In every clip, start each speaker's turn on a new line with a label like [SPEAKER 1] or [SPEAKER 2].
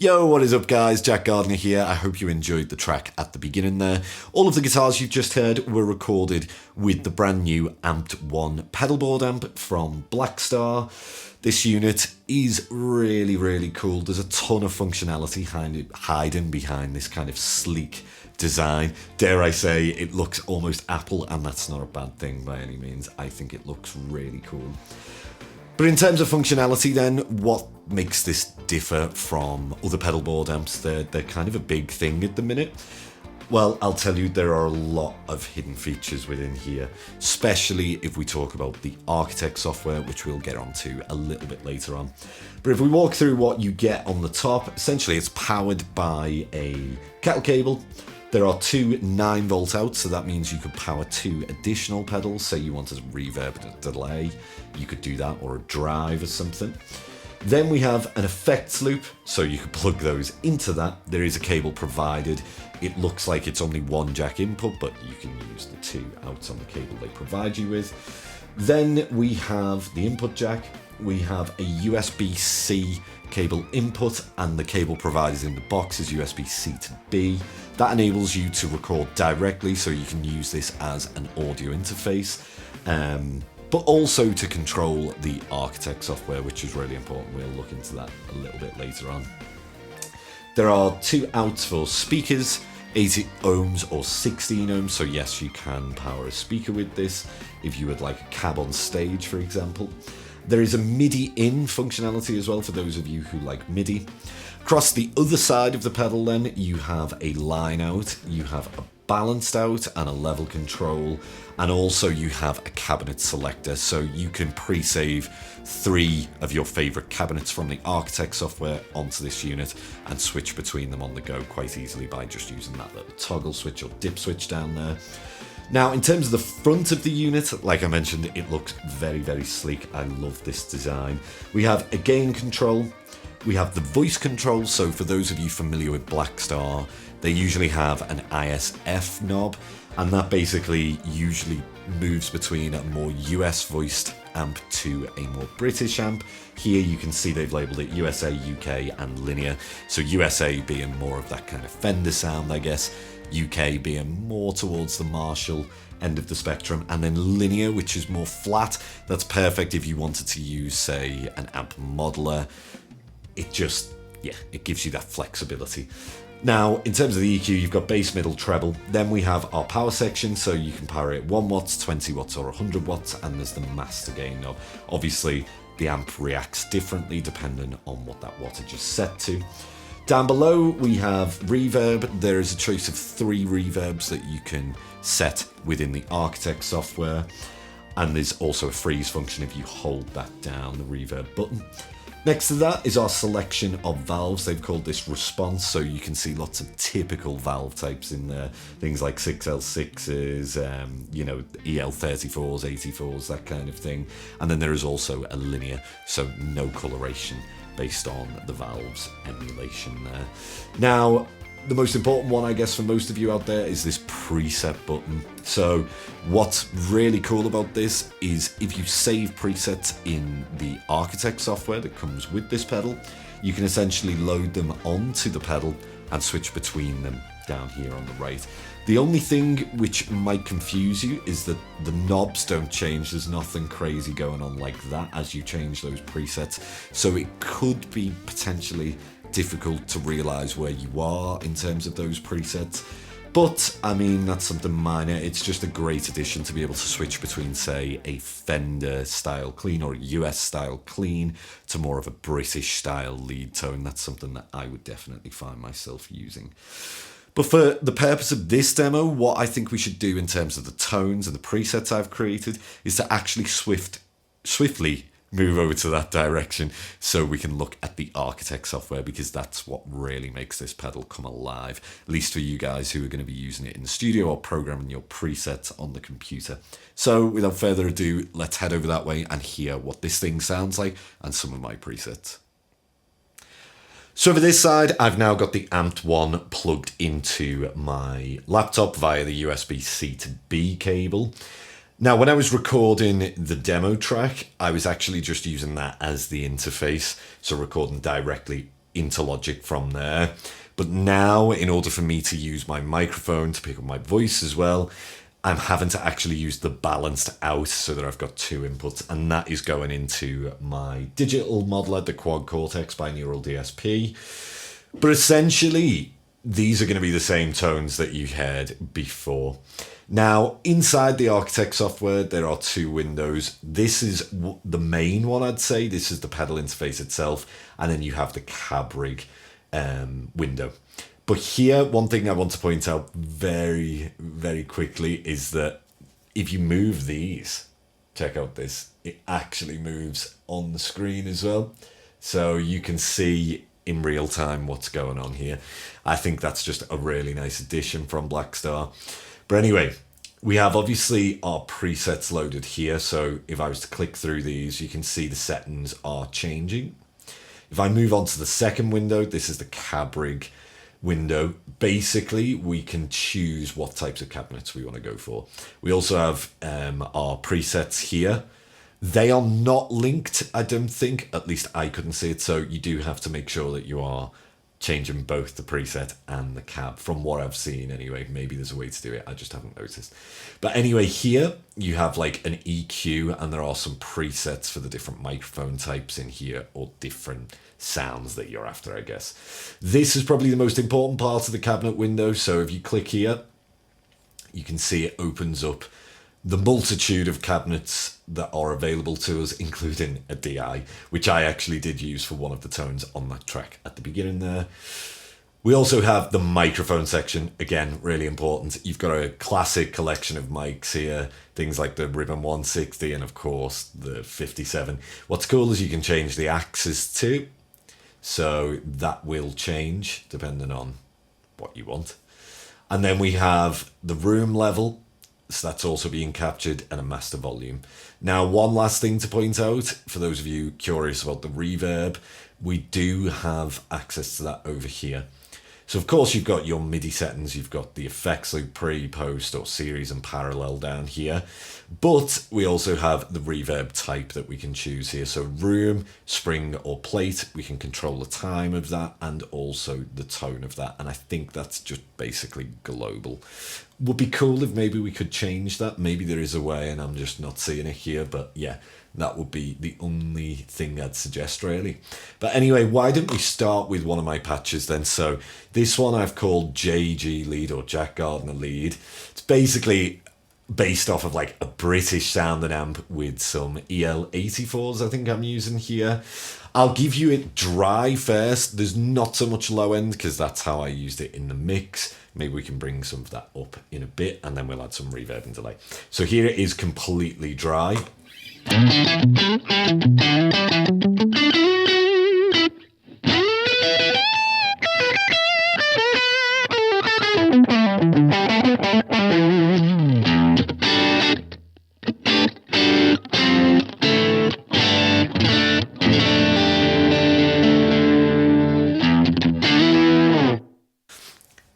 [SPEAKER 1] Yo, what is up guys? Jack Gardiner here. I hope you enjoyed the track at the beginning there. All of the guitars you've just heard were recorded with the brand new Amped 1 pedalboard amp from Blackstar. This unit is really cool. There's a ton of functionality hiding behind this kind of sleek design. Dare I say, it looks almost Apple, and that's not a bad thing by any means. I think it looks really cool. But in terms of functionality then, what makes this differ from other pedalboard amps? They're kind of a big thing at the minute. Well, I'll tell you, there are a lot of hidden features within here, especially if we talk about the Architecht software, which we'll get onto a little bit later on. But if we walk through what you get on the top, essentially it's powered by a kettle cable. There are two 9-volt outs, so that means you could power two additional pedals. Say you wanted a reverb and a delay, you could do that, or a drive or something. Then we have an effects loop, so you could plug those into that. There is a cable provided. It looks like it's only one jack input, but you can use the two outs on the cable they provide you with. Then we have the input jack. We have a USB-C cable input, and the cable provided in the box is USB-C to B. That enables you to record directly, so you can use this as an audio interface, but also to control the Architecht software, which is really important. We'll look into that a little bit later on. There are two outs for speakers, 80 ohms or 16 ohms, so yes, you can power a speaker with this if you would like a cab on stage, for example. There is a MIDI in functionality as well for those of you who like MIDI. Across the other side of the pedal then, you have a line out, you have a balanced out and a level control, and also you have a cabinet selector, so you can pre-save 3 of your favorite cabinets from the Architecht software onto this unit and switch between them on the go quite easily by just using that little toggle switch or dip switch down there. Now, in terms of the front of the unit, like I mentioned, it looks very sleek. I love this design. We have a gain control. We have the voice control. So for those of you familiar with Blackstar, they usually have an ISF knob, and that basically usually moves between a more US voiced amp to a more British amp. Here you can see they've labeled it USA, UK and linear. So USA being more of that kind of Fender sound, I guess. UK being more towards the Marshall end of the spectrum, and then linear, which is more flat. That's perfect if you wanted to use, say, an amp modeler. It just, yeah, it gives you that flexibility. Now, in terms of the EQ, you've got bass, middle, treble. Then we have our power section, so you can power it 1 watts, 20 watts or 100 watts, and there's the master gain knob. Obviously, the amp reacts differently depending on what that wattage is set to. Down below, we have reverb. There is a choice of 3 reverbs that you can set within the Architecht software. And there's also a freeze function if you hold that down, the reverb button. Next to that is our selection of valves. They've called this response, so you can see lots of typical valve types in there. Things like 6L6s, you know, EL34s, 84s, that kind of thing. And then there is also a linear, so no coloration based on the valves emulation there. Now, the most important one, I guess, for most of you out there is this preset button. So what's really cool about this is if you save presets in the Architecht software that comes with this pedal, you can essentially load them onto the pedal and switch between them down here on the right. The only thing which might confuse you is that the knobs don't change. There's nothing crazy going on like that as you change those presets. So it could be potentially difficult to realize where you are in terms of those presets. But, I mean, that's something minor. It's just a great addition to be able to switch between, say, a Fender style clean or a US style clean to more of a British style lead tone. That's something that I would definitely find myself using. But for the purpose of this demo, what I think we should do in terms of the tones and the presets I've created is to actually swiftly move over to that direction so we can look at the Architecht software, because that's what really makes this pedal come alive, at least for you guys who are going to be using it in the studio or programming your presets on the computer. So without further ado, let's head over that way and hear what this thing sounds like and some of my presets. So for this side, I've now got the Amped 1 plugged into my laptop via the USB-C to B cable. Now, when I was recording the demo track, I was actually just using that as the interface, so recording directly into Logic from there. But now, in order for me to use my microphone to pick up my voice as well, I'm having to actually use the balanced out so that I've got two inputs, and that is going into my digital modeler, the Quad Cortex binaural DSP. But essentially, these are going to be the same tones that you heard before. Now, inside the Architecht software, there are two windows. This is the main one, I'd say. This is the pedal interface itself, and then you have the cab rig window. But here, one thing I want to point out very, very quickly is that if you move these, check out this, it actually moves on the screen as well. So you can see in real time what's going on here. I think that's just a really nice addition from Blackstar. But anyway, we have obviously our presets loaded here. So if I was to click through these, you can see the settings are changing. If I move on to the second window, this is the cab rig window. Basically, we can choose what types of cabinets we want to go for. We also have our presets here. They are not linked, I don't think. At least I couldn't see it. So you do have to make sure that you are changing both the preset and the cab, from what I've seen anyway. Maybe there's a way to do it, I just haven't noticed. But anyway, here you have like an EQ, and there are some presets for the different microphone types in here, or different sounds that you're after, I guess. This is probably the most important part of the cabinet window. So if you click here, you can see it opens up the multitude of cabinets that are available to us, including a DI, which I actually did use for one of the tones on that track at the beginning there. We also have the microphone section, again, really important. You've got a classic collection of mics here, things like the Ribbon 160 and of course the 57. What's cool is you can change the axis too, so that will change depending on what you want. And then we have the room level, so that's also being captured, and a master volume. Now, one last thing to point out, for those of you curious about the reverb, we do have access to that over here. So of course you've got your MIDI settings, you've got the effects loop, pre, post, or series and parallel down here. But we also have the reverb type that we can choose here. So room, spring, or plate, we can control the time of that and also the tone of that. And I think that's just basically global. Would be cool if maybe we could change that. Maybe there is a way and I'm just not seeing it here, but yeah, that would be the only thing I'd suggest really. But anyway, why don't we start with one of my patches then? So this one I've called JG Lead, or Jack Gardiner Lead. It's basically based off of like a British sounding amp with some EL84s I think I'm using here. I'll give you it dry first. There's not so much low end because that's how I used it in the mix. Maybe we can bring some of that up in a bit and then we'll add some reverb and delay. So here it is completely dry.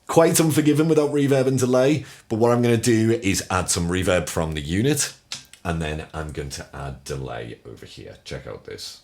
[SPEAKER 1] Quite unforgiving without reverb and delay, but what I'm going to do is add some reverb from the unit, and then I'm going to add delay over here. Check out this.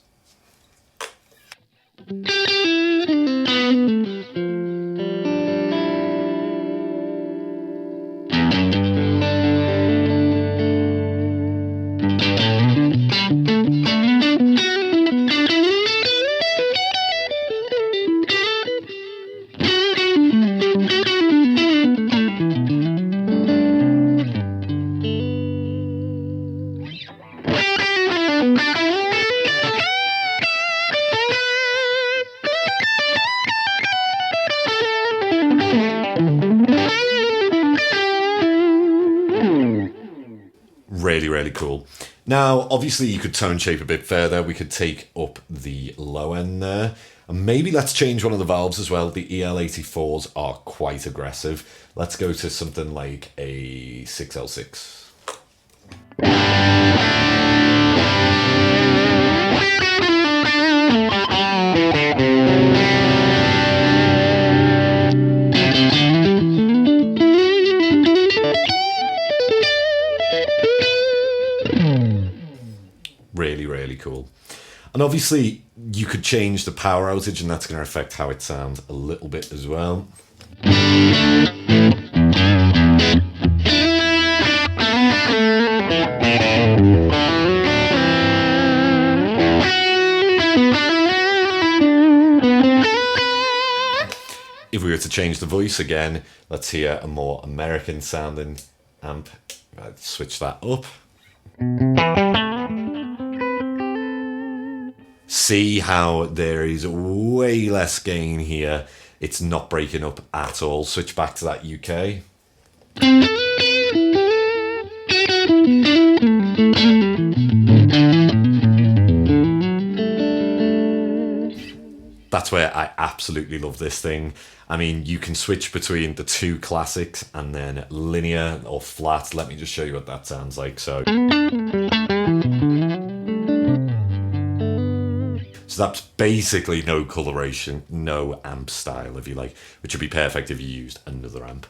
[SPEAKER 1] Really cool. Now, obviously, you could tone shape a bit further. We could take up the low end there. And maybe let's change one of the valves as well. The EL84s are quite aggressive. Let's go to something like a 6L6. Really cool. And obviously you could change the power outage, and that's going to affect how it sounds a little bit as well. If we were to change the voice again, let's hear a more American sounding amp. I'd switch that up. See how there is way less gain here. It's not breaking up at all. Switch back to that UK. That's where I absolutely love this thing. I mean, you can switch between the two classics and then linear or flat. Let me just show you what that sounds like. So that's basically no coloration, no amp style, if you like, which would be perfect if you used another amp.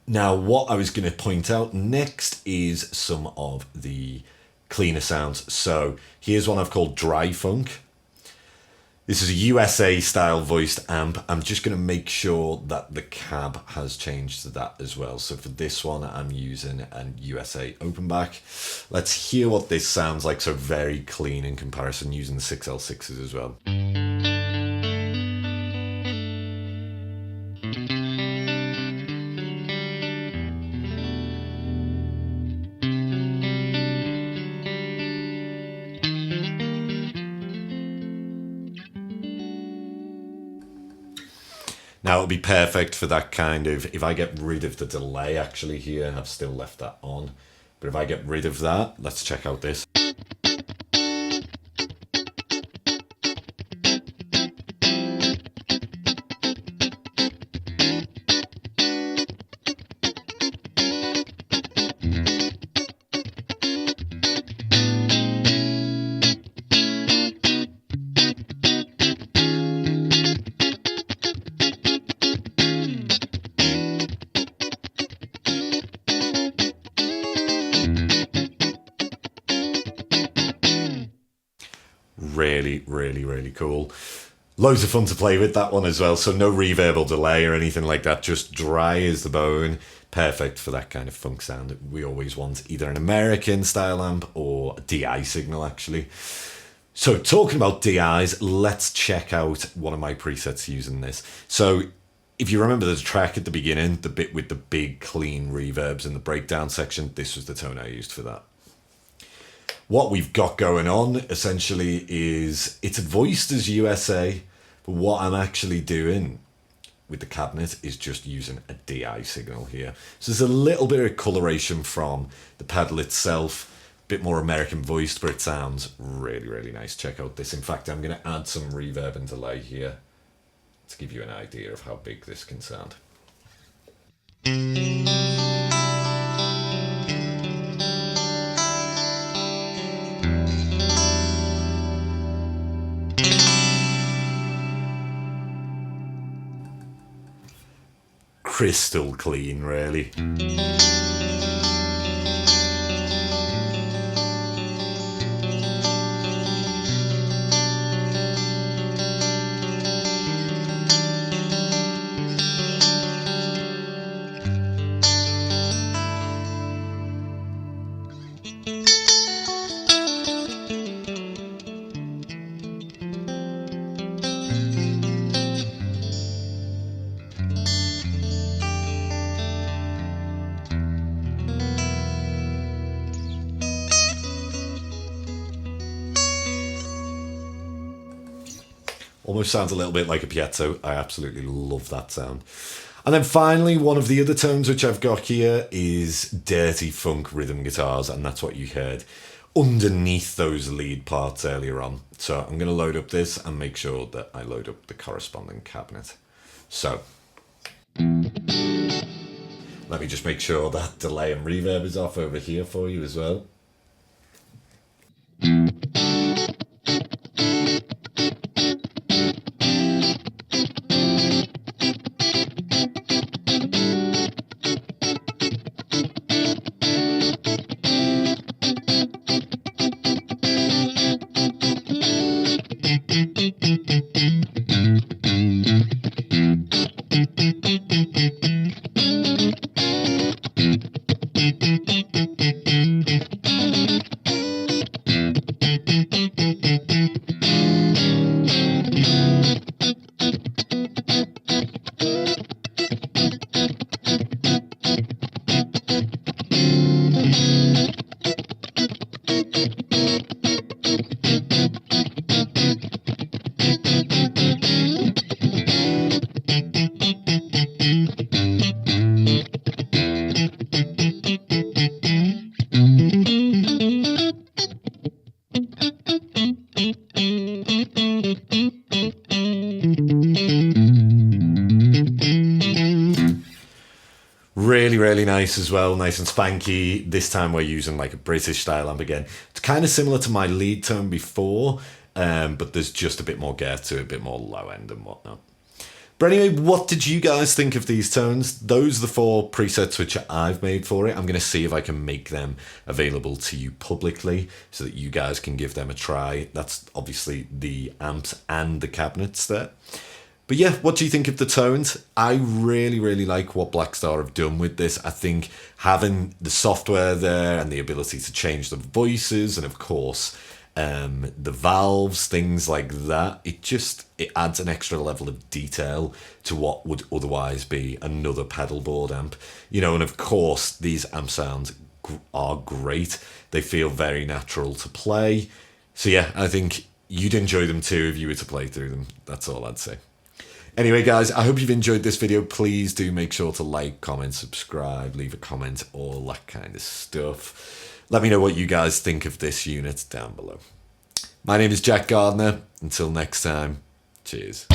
[SPEAKER 1] Now, what I was going to point out next is some of the cleaner sounds. So here's one I've called Dry Funk. This is a USA style voiced amp. I'm just going to make sure that the cab has changed to that as well. So for this one, I'm using an USA open back. Let's hear what this sounds like. So very clean in comparison, using the 6L6s as well. Now it'll be perfect for that kind of, if I get rid of the delay actually here, I've still left that on, but if I get rid of that, let's check out this. Really cool. Loads of fun to play with that one as well. So no reverb or delay or anything like that. Just dry as the bone. Perfect for that kind of funk sound. We always want either an American style amp or a DI signal actually. So talking about DIs, let's check out one of my presets using this. So if you remember the track at the beginning, the bit with the big clean reverbs in the breakdown section, this was the tone I used for that. What we've got going on essentially is it's voiced as USA, but what I'm actually doing with the cabinet is just using a DI signal here. So there's a little bit of coloration from the pedal itself, a bit more American voiced, but it sounds really nice. Check out this. In fact, I'm going to add some reverb and delay here to give you an idea of how big this can sound. Crystal clean, really. Almost sounds a little bit like a piezo. I absolutely love that sound. And then finally, one of the other tones which I've got here is dirty funk rhythm guitars, and that's what you heard underneath those lead parts earlier on. So I'm going to load up this and make sure that I load up the corresponding cabinet. So let me just make sure that delay and reverb is off over here for you as well. Really nice as well, nice and spanky. This time we're using like a British style amp again. It's kind of similar to my lead tone before, but there's just a bit more get to it, a bit more low end and whatnot. But anyway, what did you guys think of these tones? Those are the 4 presets which I've made for it. I'm going to see if I can make them available to you publicly so that you guys can give them a try. That's obviously the amps and the cabinets there. But yeah, what do you think of the tones? I really like what Blackstar have done with this. I think having the software there and the ability to change the voices and of course the valves, things like that, it adds an extra level of detail to what would otherwise be another pedal board amp. You know, and of course these amp sounds are great. They feel very natural to play. So yeah, I think you'd enjoy them too if you were to play through them. That's all I'd say. Anyway, guys, I hope you've enjoyed this video. Please do make sure to like, comment, subscribe, leave a comment, all that kind of stuff. Let me know what you guys think of this unit down below. My name is Jack Gardiner. Until next time, cheers.